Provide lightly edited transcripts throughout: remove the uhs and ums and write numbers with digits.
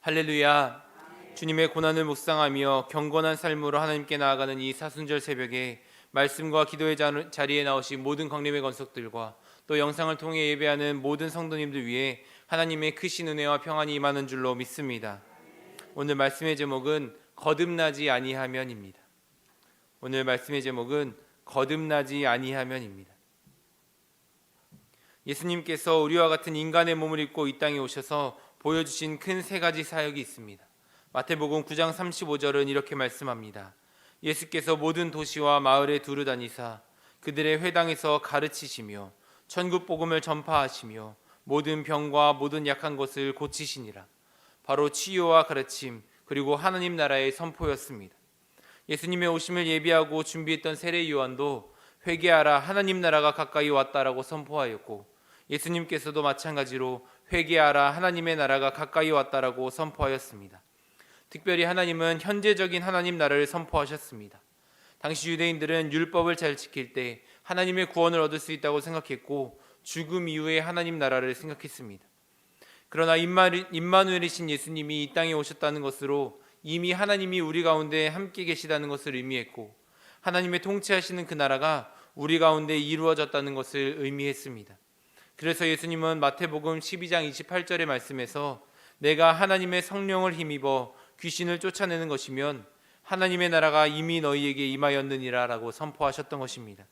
할렐루야. 주님의 고난을 묵상하며 경건한 삶으로 하나님께 나아가는 이 사순절 새벽에 말씀과 기도의 자리에 나오신 모든 광림의 건속들과 또 영상을 통해 예배하는 모든 성도님들 위해 하나님의 크신 은혜와 평안이 임하는 줄로 믿습니다. 오늘 말씀의 제목은 거듭나지 아니하면입니다. 오늘 말씀의 제목은 거듭나지 아니하면입니다. 예수님께서 우리와 같은 인간의 몸을 입고 이 땅에 오셔서 보여주신 큰 세 가지 사역이 있습니다. 마태복음 9장 35절은 이렇게 말씀합니다. 예수께서 모든 도시와 마을에 두루 다니사 그들의 회당에서 가르치시며 천국 복음을 전파하시며 모든 병과 모든 약한 것을 고치시니라. 바로 치유와 가르침 그리고 하나님 나라의 선포였습니다. 예수님의 오심을 예비하고 준비했던 세례 요한도 회개하라 하나님 나라가 가까이 왔다라고 선포하였고, 예수님께서도 마찬가지로 회개하라 하나님의 나라가 가까이 왔다라고 선포하였습니다. 특별히 하나님은 현재적인 하나님 나라를 선포하셨습니다. 당시 유대인들은 율법을 잘 지킬 때 하나님의 구원을 얻을 수 있다고 생각했고 죽음 이후에 하나님 나라를 생각했습니다. 그러나 임마누엘이신 예수님이 이 땅에 오셨다는 것으로 이미 하나님이 우리 가운데 함께 계시다는 것을 의미했고, 하나님의 통치하시는 그 나라가 우리 가운데 이루어졌다는 것을 의미했습니다. 그래서 예수님은 마태복음 12장 28절의 말씀에서 내가 하나님의 성령을 힘입어 귀신을 쫓아내는 것이면 하나님의 나라가 이미 너희에게 임하였느니라 라고 선포하셨던 것입니다.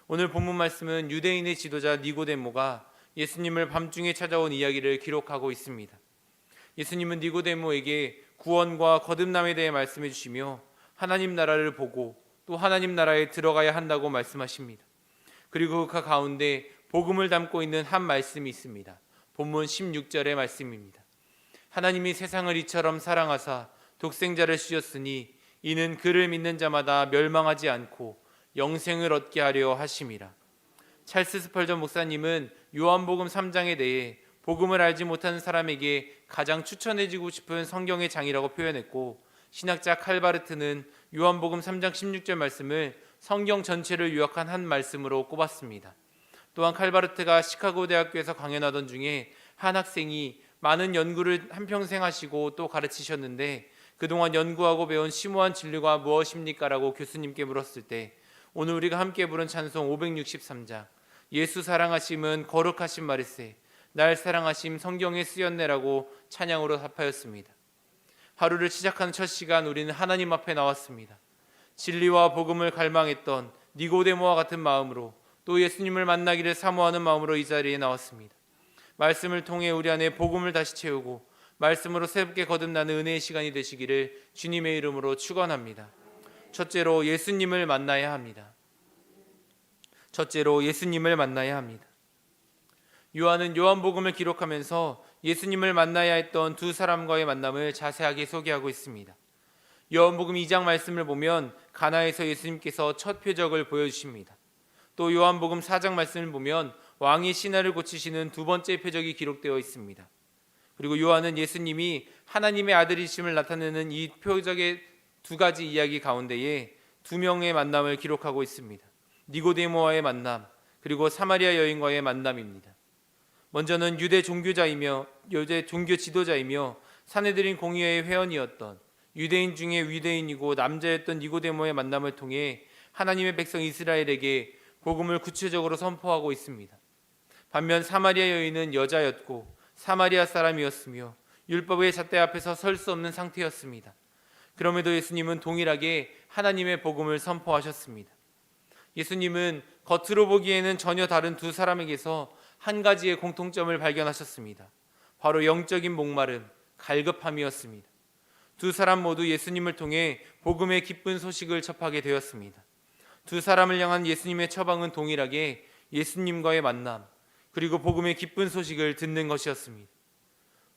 오늘 본문 말씀은 유대인의 지도자 니고데모가 예수님을 밤중에 찾아온 이야기를 기록하고 있습니다. 예수님은 니고데모에게 구원과 거듭남에 대해 말씀해 주시며 하나님 나라를 보고 또 하나님 나라에 들어가야 한다고 말씀하십니다. 그리고 그 가운데 복음을 담고 있는 한 말씀이 있습니다. 본문 16절의 말씀입니다. 하나님이 세상을 이처럼 사랑하사 독생자를 주셨으니 이는 그를 믿는 자마다 멸망하지 않고 영생을 얻게 하려 하심이라. 찰스 스펄전 목사님은 요한복음 3장에 대해 복음을 알지 못하는 사람에게 가장 추천해주고 싶은 성경의 장이라고 표현했고, 신학자 칼바르트는 요한복음 3장 16절 말씀을 성경 전체를 요약한 한 말씀으로 꼽았습니다. 또한 칼바르트가 시카고 대학교에서 강연하던 중에 한 학생이 많은 연구를 한평생 하시고 또 가르치셨는데 그동안 연구하고 배운 심오한 진리가 무엇입니까? 라고 교수님께 물었을 때 오늘 우리가 함께 부른 찬송 563장 예수 사랑하심은 거룩하신 말일세 날 사랑하심 성경에 쓰였네라고 찬양으로 답하였습니다. 하루를 시작하는 첫 시간 우리는 하나님 앞에 나왔습니다. 진리와 복음을 갈망했던 니고데모와 같은 마음으로 또 예수님을 만나기를 사모하는 마음으로 이 자리에 나왔습니다. 말씀을 통해 우리 안에 복음을 다시 채우고 말씀으로 새롭게 거듭나는 은혜의 시간이 되시기를 주님의 이름으로 축원합니다. 첫째로 예수님을 만나야 합니다. 첫째로 예수님을 만나야 합니다. 요한은 요한복음을 기록하면서 예수님을 만나야 했던 두 사람과의 만남을 자세하게 소개하고 있습니다. 요한복음 2장 말씀을 보면 가나에서 예수님께서 첫 표적을 보여주십니다. 또 요한복음 4장 말씀을 보면 왕이 신하를 고치시는 두 번째 표적이 기록되어 있습니다. 그리고 요한은 예수님이 하나님의 아들이심을 나타내는 이 표적의 두 가지 이야기 가운데에 두 명의 만남을 기록하고 있습니다. 니고데모와의 만남 그리고 사마리아 여인과의 만남입니다. 먼저는 유대 종교 지도자이며 산헤드린 공의회의 회원이었던 유대인 중에 유대인이고 남자였던 니고데모의 만남을 통해 하나님의 백성 이스라엘에게 복음을 구체적으로 선포하고 있습니다. 반면 사마리아 여인은 여자였고 사마리아 사람이었으며 율법의 잣대 앞에서 설 수 없는 상태였습니다. 그럼에도 예수님은 동일하게 하나님의 복음을 선포하셨습니다. 예수님은 겉으로 보기에는 전혀 다른 두 사람에게서 한 가지의 공통점을 발견하셨습니다. 바로 영적인 목마름, 갈급함이었습니다. 두 사람 모두 예수님을 통해 복음의 기쁜 소식을 접하게 되었습니다. 두 사람을 향한 예수님의 처방은 동일하게 예수님과의 만남 그리고 복음의 기쁜 소식을 듣는 것이었습니다.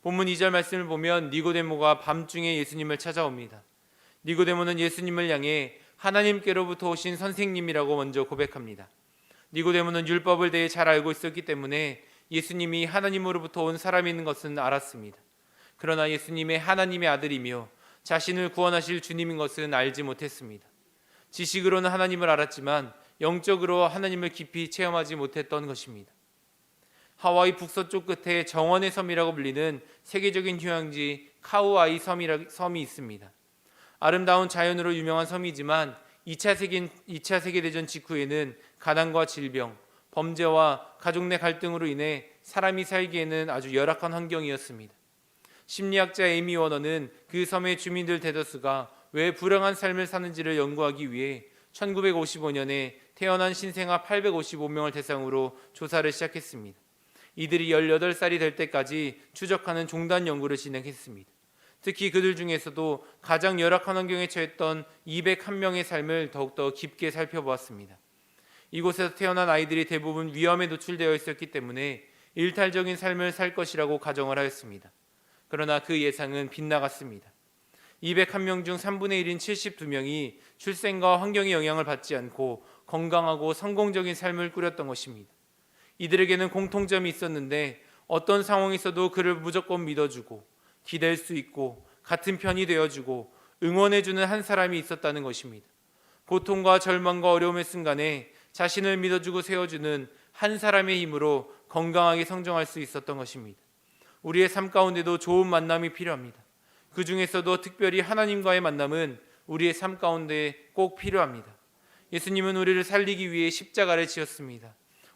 본문 2절 말씀을 보면 니고데모가 밤중에 예수님을 찾아옵니다. 니고데모는 예수님을 향해 하나님께로부터 오신 선생님이라고 먼저 고백합니다. 니고데모는 율법을 대해 잘 알고 있었기 때문에 예수님이 하나님으로부터 온 사람인 것은 알았습니다. 그러나 예수님의 하나님의 아들이며 자신을 구원하실 주님인 것은 알지 못했습니다. 지식으로는 하나님을 알았지만 영적으로 하나님을 깊이 체험하지 못했던 것입니다. 하와이 북서쪽 끝에 정원의 섬이라고 불리는 세계적인 휴양지 카우아이 섬이 있습니다. 아름다운 자연으로 유명한 섬이지만 2차 세계대전 직후에는 가난과 질병, 범죄와 가족 내 갈등으로 인해 사람이 살기에는 아주 열악한 환경이었습니다. 심리학자 에이미 워너는 그 섬의 주민들 대다수가 왜 불행한 삶을 사는지를 연구하기 위해 1955년에 태어난 신생아 855명을 대상으로 조사를 시작했습니다. 이들이 18살이 될 때까지 추적하는 종단 연구를 진행했습니다. 특히 그들 중에서도 가장 열악한 환경에 처했던 201명의 삶을 더욱더 깊게 살펴보았습니다. 이곳에서 태어난 아이들이 대부분 위험에 노출되어 있었기 때문에 일탈적인 삶을 살 것이라고 가정을 하였습니다. 그러나 그 예상은 빗나갔습니다. 201명 중 3분의 1인 72명이 출생과 환경의 영향을 받지 않고 건강하고 성공적인 삶을 꾸렸던 것입니다. 이들에게는 공통점이 있었는데 어떤 상황에서도 그를 무조건 믿어주고 기댈 수 있고 같은 편이 되어주고 응원해주는 한 사람이 있었다는 것입니다. 고통과 절망과 어려움의 순간에 자신을 믿어주고 세워주는 한 사람의 힘으로 건강하게 성장할 수 있었던 것입니다. 우리의 삶 가운데도 좋은 만남이 필요합니다. 그 중에서도 특별히 하나님과의 만남은 우리의 삶 가운데 꼭 필요합니다. 예수님은 우리를 살리기 위해 십자가를 지었습니다.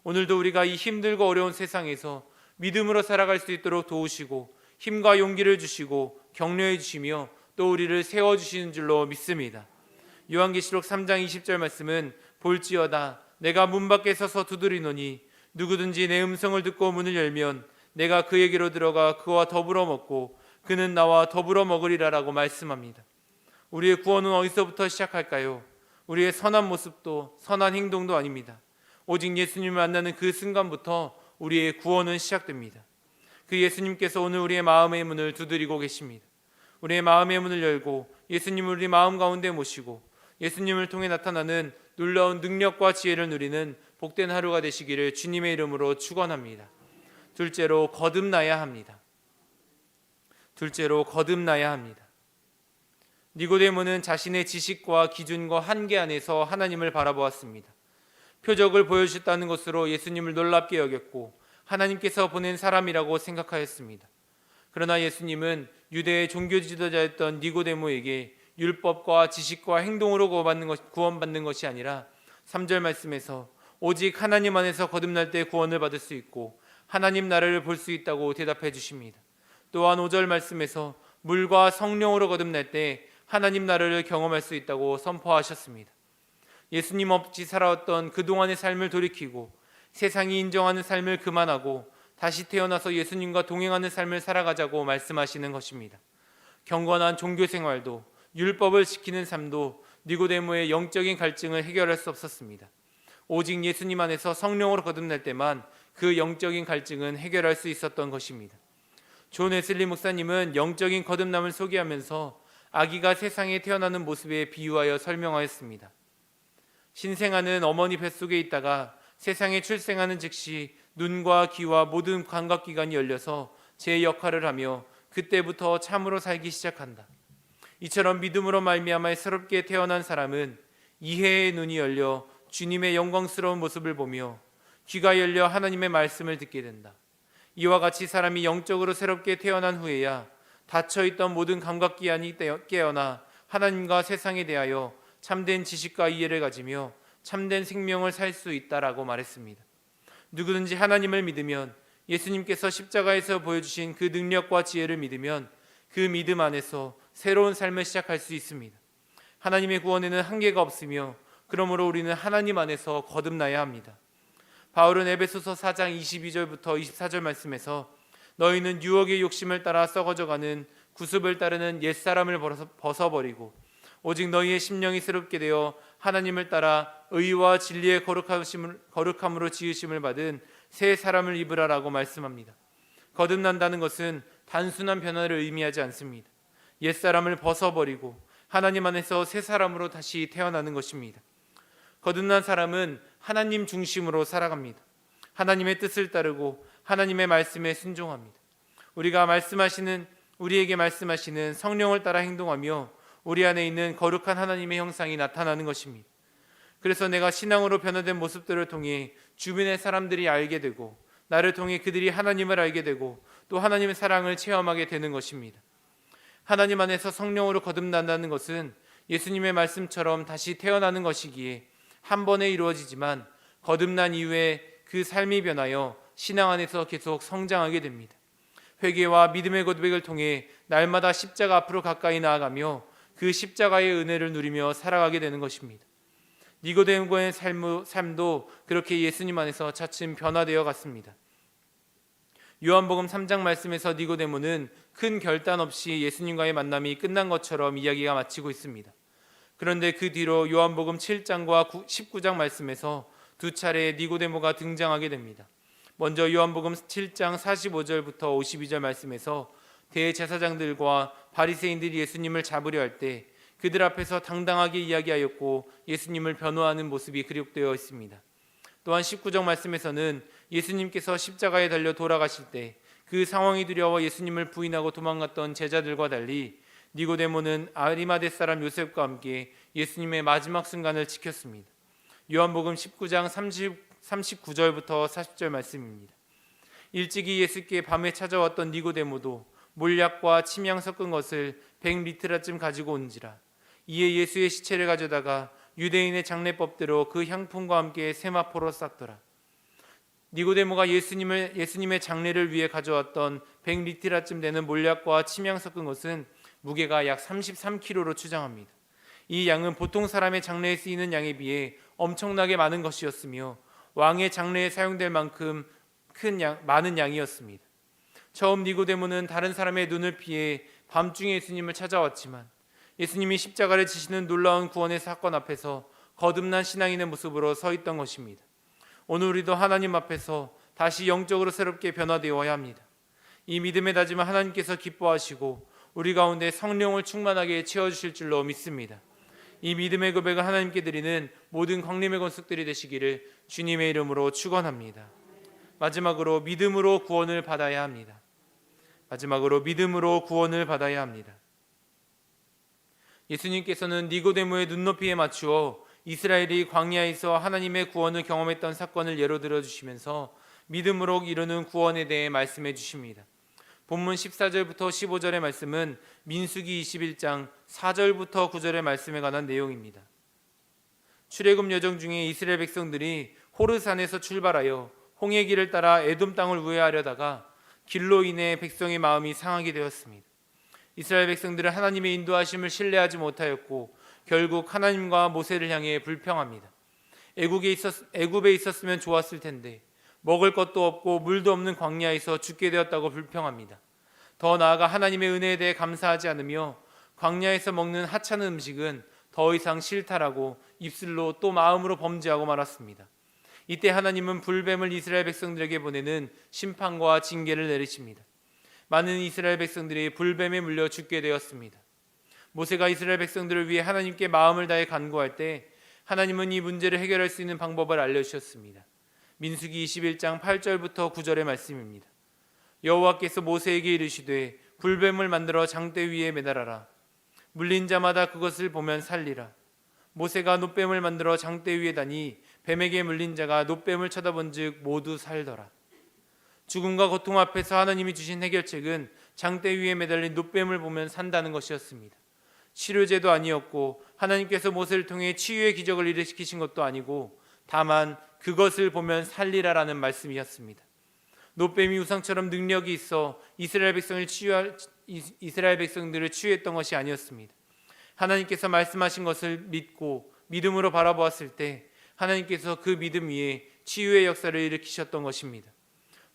오늘도 우리가 이 힘들고 어려운 세상에서 믿음으로 살아갈 수 있도록 도우시고 힘과 용기를 주시고 격려해 주시며 또 우리를 세워주시는 줄로 믿습니다. 요한계시록 3장 20절 말씀은 볼지어다 내가 문 밖에 서서 두드리노니 누구든지 내 음성을 듣고 문을 열면 내가 그에게로 들어가 그와 더불어 먹고 그는 나와 더불어 먹으리라라고 말씀합니다. 우리의 구원은 어디서부터 시작할까요? 우리의 선한 모습도 선한 행동도 아닙니다. 오직 예수님을 만나는 그 순간부터 우리의 구원은 시작됩니다. 그 예수님께서 오늘 우리의 마음의 문을 두드리고 계십니다. 우리의 마음의 문을 열고 예수님을 우리 마음 가운데 모시고 예수님을 통해 나타나는 놀라운 능력과 지혜를 누리는 복된 하루가 되시기를 주님의 이름으로 축원합니다. 둘째로 거듭나야 합니다. 니고데모는 자신의 지식과 기준과 한계 안에서 하나님을 바라보았습니다. 표적을 보여주셨다는 것으로 예수님을 놀랍게 여겼고 하나님께서 보낸 사람이라고 생각하였습니다. 그러나 예수님은 유대의 종교 지도자였던 니고데모에게 율법과 지식과 행동으로 구원받는 것이 아니라 3절 말씀에서 오직 하나님 안에서 거듭날 때 구원을 받을 수 있고 하나님 나라를 볼 수 있다고 대답해 주십니다. 또한 5절 말씀에서 물과 성령으로 거듭날 때 하나님 나라를 경험할 수 있다고 선포하셨습니다. 예수님 없이 살아왔던 그동안의 삶을 돌이키고 세상이 인정하는 삶을 그만하고 다시 태어나서 예수님과 동행하는 삶을 살아가자고 말씀하시는 것입니다. 경건한 종교 생활도 율법을 지키는 삶도 니고데모의 영적인 갈증을 해결할 수 없었습니다. 오직 예수님 안에서 성령으로 거듭날 때만 그 영적인 갈증은 해결할 수 있었던 것입니다. 존 웨슬리 목사님은 영적인 거듭남을 소개하면서 아기가 세상에 태어나는 모습에 비유하여 설명하였습니다. 신생아는 어머니 뱃속에 있다가 세상에 출생하는 즉시 눈과 귀와 모든 감각기관이 열려서 제 역할을 하며 그때부터 참으로 살기 시작한다. 이처럼 믿음으로 말미암아 새롭게 태어난 사람은 이해의 눈이 열려 주님의 영광스러운 모습을 보며 귀가 열려 하나님의 말씀을 듣게 된다. 이와 같이 사람이 영적으로 새롭게 태어난 후에야 닫혀있던 모든 감각기관이 깨어나 하나님과 세상에 대하여 참된 지식과 이해를 가지며 참된 생명을 살 수 있다라고 말했습니다. 누구든지 하나님을 믿으면 예수님께서 십자가에서 보여주신 그 능력과 지혜를 믿으면 그 믿음 안에서 새로운 삶을 시작할 수 있습니다. 하나님의 구원에는 한계가 없으며 그러므로 우리는 하나님 안에서 거듭나야 합니다. 바울은 에베소서 4장 22절부터 24절 말씀에서 너희는 유혹의 욕심을 따라 썩어져가는 구습을 따르는 옛사람을 벗어버리고 오직 너희의 심령이 새롭게 되어 하나님을 따라 의와 진리의 거룩함으로 지으심을 받은 새 사람을 입으라라고 말씀합니다. 거듭난다는 것은 단순한 변화를 의미하지 않습니다. 옛사람을 벗어버리고 하나님 안에서 새 사람으로 다시 태어나는 것입니다. 거듭난 사람은 하나님 중심으로 살아갑니다. 하나님의 뜻을 따르고 하나님의 말씀에 순종합니다. 우리에게 말씀하시는 성령을 따라 행동하며 우리 안에 있는 거룩한 하나님의 형상이 나타나는 것입니다. 그래서 내가 신앙으로 변화된 모습들을 통해 주변의 사람들이 알게 되고 나를 통해 그들이 하나님을 알게 되고 또 하나님의 사랑을 체험하게 되는 것입니다. 하나님 안에서 성령으로 거듭난다는 것은 예수님의 말씀처럼 다시 태어나는 것이기에 한 번에 이루어지지만 거듭난 이후에 그 삶이 변하여 신앙 안에서 계속 성장하게 됩니다. 회개와 믿음의 고백을 통해 날마다 십자가 앞으로 가까이 나아가며 그 십자가의 은혜를 누리며 살아가게 되는 것입니다. 니고데모의 삶도 그렇게 예수님 안에서 차츰 변화되어 갔습니다. 요한복음 3장 말씀에서 니고데모는 큰 결단 없이 예수님과의 만남이 끝난 것처럼 이야기가 마치고 있습니다. 그런데 그 뒤로 요한복음 7장과 19장 말씀에서 두 차례 니고데모가 등장하게 됩니다. 먼저 요한복음 7장 45절부터 52절 말씀에서 대제사장들과 바리새인들이 예수님을 잡으려 할 때 그들 앞에서 당당하게 이야기하였고 예수님을 변호하는 모습이 기록되어 있습니다. 또한 19절 말씀에서는 예수님께서 십자가에 달려 돌아가실 때 그 상황이 두려워 예수님을 부인하고 도망갔던 제자들과 달리 니고데모는 아리마대 사람 요셉과 함께 예수님의 마지막 순간을 지켰습니다. 요한복음 19장 39절부터 40절 말씀입니다. 일찍이 예수께 밤에 찾아왔던 니고데모도 몰약과 침향 섞은 것을 100리트라쯤 가지고 온지라. 이에 예수의 시체를 가져다가 유대인의 장례법대로 그 향품과 함께 세마포로 쌌더라. 니고데모가 예수님의 장례를 위해 가져왔던 100리트라쯤 되는 몰약과 침향 섞은 것은 무게가 약 33kg로 추정합니다. 이 양은 보통 사람의 장례에 쓰이는 양에 비해 엄청나게 많은 것이었으며 왕의 장례에 사용될 만큼 많은 양이었습니다. 처음 니고데모는 다른 사람의 눈을 피해 밤중에 예수님을 찾아왔지만 예수님이 십자가를 지시는 놀라운 구원의 사건 앞에서 거듭난 신앙인의 모습으로 서 있던 것입니다. 오늘 우리도 하나님 앞에서 다시 영적으로 새롭게 변화되어야 합니다. 이 믿음의 다짐을 하나님께서 기뻐하시고 우리 가운데 성령을 충만하게 채워주실 줄로 믿습니다. 이 믿음의 고백을 하나님께 드리는 모든 광림의 건축들이 되시기를 주님의 이름으로 축원합니다. 마지막으로 믿음으로 구원을 받아야 합니다. 예수님께서는 니고데모의 눈높이에 맞추어 이스라엘이 광야에서 하나님의 구원을 경험했던 사건을 예로 들어주시면서 믿음으로 이루는 구원에 대해 말씀해 주십니다. 본문 14절부터 15절의 말씀은 민수기 21장 4절부터 9절의 말씀에 관한 내용입니다. 출애굽 여정 중에 이스라엘 백성들이 호르산에서 출발하여 홍해 길을 따라 에돔 땅을 우회하려다가 길로 인해 백성의 마음이 상하게 되었습니다. 이스라엘 백성들은 하나님의 인도하심을 신뢰하지 못하였고 결국 하나님과 모세를 향해 불평합니다. 애굽에 있었으면 좋았을 텐데 먹을 것도 없고 물도 없는 광야에서 죽게 되었다고 불평합니다. 더 나아가 하나님의 은혜에 대해 감사하지 않으며 광야에서 먹는 하찮은 음식은 더 이상 싫다라고 입술로 또 마음으로 범죄하고 말았습니다. 이때 하나님은 불뱀을 이스라엘 백성들에게 보내는 심판과 징계를 내리십니다. 많은 이스라엘 백성들이 불뱀에 물려 죽게 되었습니다. 모세가 이스라엘 백성들을 위해 하나님께 마음을 다해 간구할 때 하나님은 이 문제를 해결할 수 있는 방법을 알려주셨습니다. 민수기 21장 8절부터 9절의 말씀입니다. 여호와께서 모세에게 이르시되 불뱀을 만들어 장대 위에 매달아라. 물린 자마다 그것을 보면 살리라. 모세가 놋뱀을 만들어 장대 위에 다니 뱀에게 물린 자가 놋뱀을 쳐다본즉 모두 살더라. 죽음과 고통 앞에서 하나님이 주신 해결책은 장대 위에 매달린 놋뱀을 보면 산다는 것이었습니다. 치료제도 아니었고 하나님께서 모세를 통해 치유의 기적을 일으키신 것도 아니고 다만 그것을 보면 살리라라는 말씀이었습니다. 놋뱀이 우상처럼 능력이 있어 이스라엘 백성들을 치유했던 것이 아니었습니다. 하나님께서 말씀하신 것을 믿고 믿음으로 바라보았을 때 하나님께서 그 믿음 위에 치유의 역사를 일으키셨던 것입니다.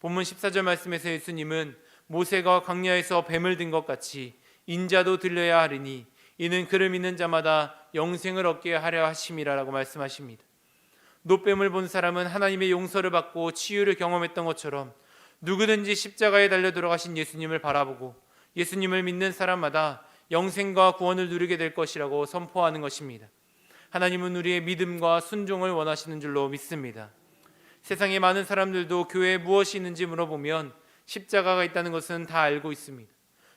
본문 14절 말씀에서 예수님은 모세가 광야에서 뱀을 든 것 같이 인자도 들려야 하리니 이는 그를 믿는 자마다 영생을 얻게 하려 하심이라라고 말씀하십니다. 놋뱀을 본 사람은 하나님의 용서를 받고 치유를 경험했던 것처럼 누구든지 십자가에 달려 돌아가신 예수님을 바라보고 예수님을 믿는 사람마다 영생과 구원을 누리게 될 것이라고 선포하는 것입니다. 하나님은 우리의 믿음과 순종을 원하시는 줄로 믿습니다. 세상에 많은 사람들도 교회에 무엇이 있는지 물어보면 십자가가 있다는 것은 다 알고 있습니다.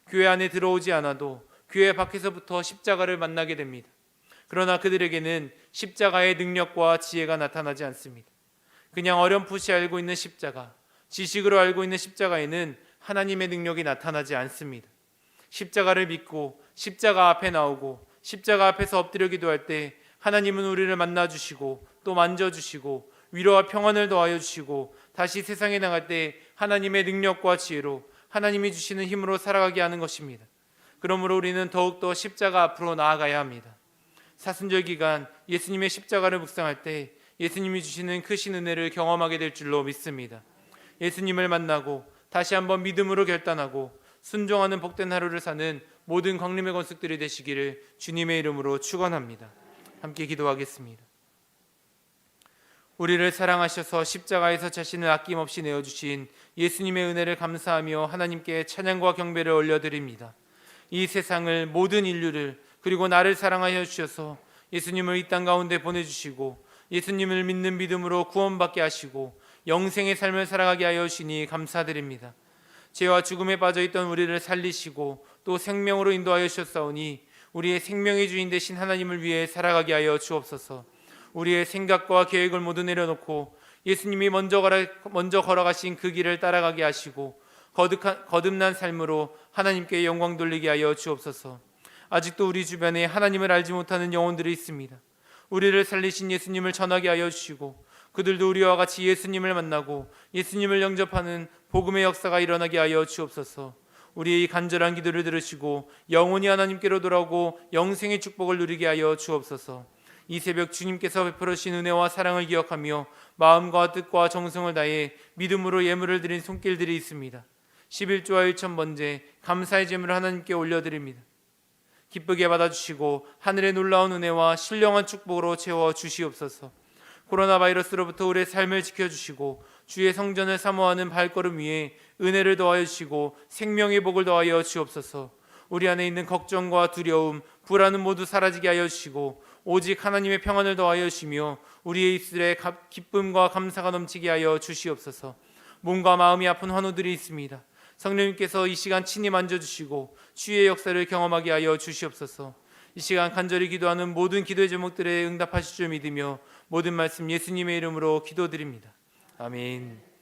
교회 안에 들어오지 않아도 교회 밖에서부터 십자가를 만나게 됩니다. 그러나 그들에게는 십자가의 능력과 지혜가 나타나지 않습니다. 그냥 어렴풋이 알고 있는 십자가, 지식으로 알고 있는 십자가에는 하나님의 능력이 나타나지 않습니다. 십자가를 믿고 십자가 앞에 나오고 십자가 앞에서 엎드려 기도할 때 하나님은 우리를 만나주시고 또 만져주시고 위로와 평안을 더하여 주시고 다시 세상에 나갈 때 하나님의 능력과 지혜로 하나님이 주시는 힘으로 살아가게 하는 것입니다. 그러므로 우리는 더욱더 십자가 앞으로 나아가야 합니다. 사순절 기간 예수님의 십자가를 묵상할 때 예수님이 주시는 크신 은혜를 경험하게 될 줄로 믿습니다. 예수님을 만나고 다시 한번 믿음으로 결단하고 순종하는 복된 하루를 사는 모든 광림의 건축들이 되시기를 주님의 이름으로 축원합니다. 함께 기도하겠습니다. 우리를 사랑하셔서 십자가에서 자신을 아낌없이 내어주신 예수님의 은혜를 감사하며 하나님께 찬양과 경배를 올려드립니다. 이 세상을, 모든 인류를, 그리고 나를 사랑하여 주셔서 예수님을 이 땅 가운데 보내주시고 예수님을 믿는 믿음으로 구원받게 하시고 영생의 삶을 살아가게 하여 주시니 감사드립니다. 죄와 죽음에 빠져있던 우리를 살리시고 또 생명으로 인도하여 주셨사오니 우리의 생명의 주인 되신 하나님을 위해 살아가게 하여 주옵소서. 우리의 생각과 계획을 모두 내려놓고 예수님이 먼저 걸어가신 그 길을 따라가게 하시고 거듭난 삶으로 하나님께 영광 돌리게 하여 주옵소서. 아직도 우리 주변에 하나님을 알지 못하는 영혼들이 있습니다. 우리를 살리신 예수님을 전하게 하여 주시고 그들도 우리와 같이 예수님을 만나고 예수님을 영접하는 복음의 역사가 일어나게 하여 주옵소서. 우리의 간절한 기도를 들으시고 영원히 하나님께로 돌아오고 영생의 축복을 누리게 하여 주옵소서. 이 새벽 주님께서 베풀어 주신 은혜와 사랑을 기억하며 마음과 뜻과 정성을 다해 믿음으로 예물을 드린 손길들이 있습니다. 11조와 1,000번째 감사의 제물을 하나님께 올려드립니다. 기쁘게 받아주시고 하늘의 놀라운 은혜와 신령한 축복으로 채워 주시옵소서. 코로나 바이러스로부터 우리의 삶을 지켜주시고 주의 성전을 사모하는 발걸음 위에 은혜를 더하여 주시고 생명의 복을 더하여 주옵소서. 우리 안에 있는 걱정과 두려움, 불안은 모두 사라지게 하여 주시고 오직 하나님의 평안을 더하여 주시며 우리의 입술에 기쁨과 감사가 넘치게 하여 주시옵소서. 몸과 마음이 아픈 환우들이 있습니다. 성령님께서 이 시간 친히 만져주시고 치유의 역사를 경험하게 하여 주시옵소서. 이 시간 간절히 기도하는 모든 기도의 제목들에 응답하실 줄 믿으며 모든 말씀 예수님의 이름으로 기도드립니다. 아멘.